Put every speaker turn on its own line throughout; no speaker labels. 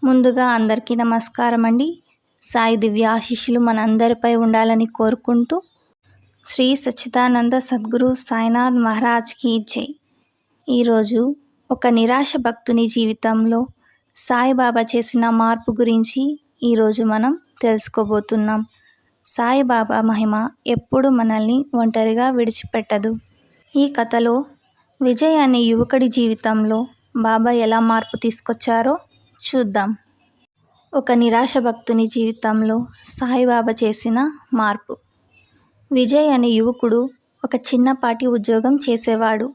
ముందుగా అందరికీ నమస్కారం అండి. సాయి దివ్య ఆశీస్సులు మనందరిపై ఉండాలని కోరుకుంటూ శ్రీ సచ్చిదానంద సద్గురు సాయినాథ్ మహారాజ్కి జై. ఈరోజు ఒక నిరాశ భక్తుని జీవితంలో సాయిబాబా చేసిన మార్పు గురించి ఈరోజు మనం తెలుసుకోబోతున్నాం. సాయిబాబా మహిమ ఎప్పుడు మనల్ని ఒంటరిగా విడిచిపెట్టదు. ఈ కథలో విజయ్ అనే యువకుడి జీవితంలో బాబా ఎలా మార్పు తీసుకొచ్చారో చూద్దాం. ఒక నిరాశ భక్తుని జీవితంలో సాయిబాబా చేసిన మార్పు. విజయ్ అనే యువకుడు ఒక చిన్నపాటి ఉద్యోగం చేసేవాడు.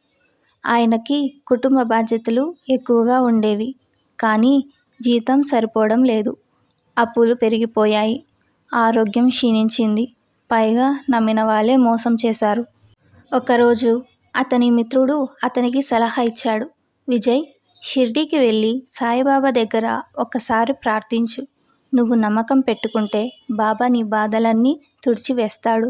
ఆయనకి కుటుంబ బాధ్యతలు ఎక్కువగా ఉండేవి, కానీ జీతం సరిపోవడం లేదు. అప్పులు పెరిగిపోయాయి, ఆరోగ్యం క్షీణించింది, పైగా నమ్మిన వాళ్ళే మోసం చేశారు. ఒకరోజు అతని మిత్రుడు అతనికి సలహా ఇచ్చాడు. విజయ్, షిర్డీకి వెళ్ళి సాయిబాబా దగ్గర ఒక్కసారి ప్రార్థించు. నువ్వు నమ్మకం పెట్టుకుంటే బాబా నీ బాధలన్నీ తుడిచివేస్తాడు.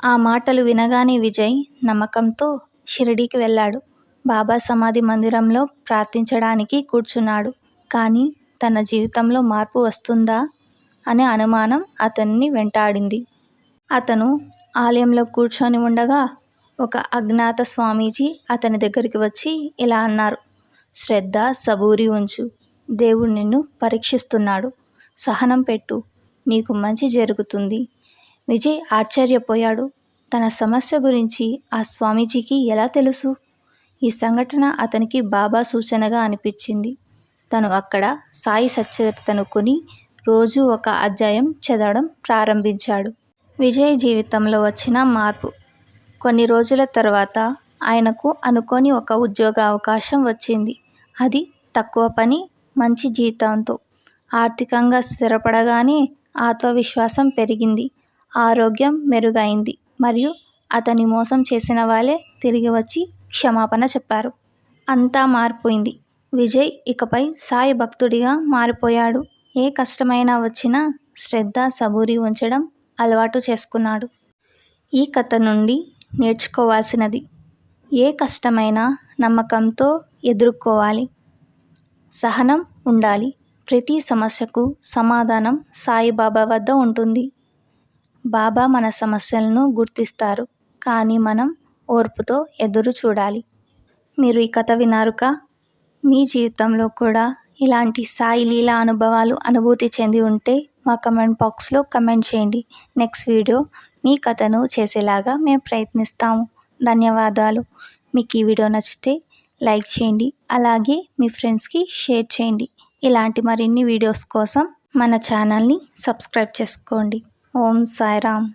ఆ మాటలు వినగానే విజయ్ నమ్మకంతో షిరిడీకి వెళ్ళాడు. బాబా సమాధి మందిరంలో ప్రార్థించడానికి కూర్చున్నాడు. కానీ తన జీవితంలో మార్పు వస్తుందా అనే అనుమానం అతన్ని వెంటాడింది. అతను ఆలయంలో కూర్చొని ఉండగా ఒక అజ్ఞాత స్వామీజీ అతని దగ్గరికి వచ్చి ఇలా అన్నారు: శ్రద్ధ, సబూరి ఉంచు. దేవుడు నిన్ను పరీక్షిస్తున్నాడు. సహనం పెట్టు, నీకు మంచి జరుగుతుంది. విజయ్ ఆశ్చర్యపోయాడు. తన సమస్య గురించి ఆ స్వామీజీకి ఎలా తెలుసు? ఈ సంఘటన అతనికి బాబా సూచనగా అనిపించింది. తను అక్కడ సాయి సచ్చరితను కొని రోజు ఒక అధ్యాయం చదవడం ప్రారంభించాడు. విజయ్ జీవితంలో వచ్చిన మార్పు. కొన్ని రోజుల తర్వాత ఆయనకు అనుకోని ఒక ఉద్యోగ అవకాశం వచ్చింది. అది తక్కువ పని, మంచి జీతంతో. ఆర్థికంగా స్థిరపడగానే ఆత్మవిశ్వాసం పెరిగింది, ఆరోగ్యం మెరుగైంది, మరియు అతని మోసం చేసిన వాళ్ళే తిరిగి వచ్చి క్షమాపణ చెప్పారు. అంతా మారిపోయింది. విజయ్ ఇకపై సాయి భక్తుడిగా మారిపోయాడు. ఏ కష్టమైనా వచ్చినా శ్రద్ధ, సబూరి ఉంచడం అలవాటు చేసుకున్నాడు. ఈ కథ నుండి నేర్చుకోవాల్సినది: ఏ కష్టమైనా నమ్మకంతో ఎదుర్కోవాలి, సహనం ఉండాలి. ప్రతి సమస్యకు సమాధానం సాయిబాబా వద్ద ఉంటుంది. బాబా మన సమస్యలను గుర్తిస్తారు, కానీ మనం ఓర్పుతో ఎదురు చూడాలి. మీరు ఈ కథ విన్నారుగా? మీ జీవితంలో కూడా ఇలాంటి సాయి లీలా అనుభవాలు అనుభూతి చెంది ఉంటే మా కమెంట్ బాక్స్లో కమెంట్ చేయండి. నెక్స్ట్ వీడియో మీ కథను చేసేలాగా మేము ప్రయత్నిస్తాము. ధన్యవాదాలు. మీకు ఈ వీడియో నచ్చితే లైక్ చేయండి, అలాగే మీ ఫ్రెండ్స్కి షేర్ చేయండి. ఇలాంటి మరిన్ని వీడియోస్ కోసం మన ఛానల్ని సబ్స్క్రైబ్ చేసుకోండి. ఓం సాయిరామ్.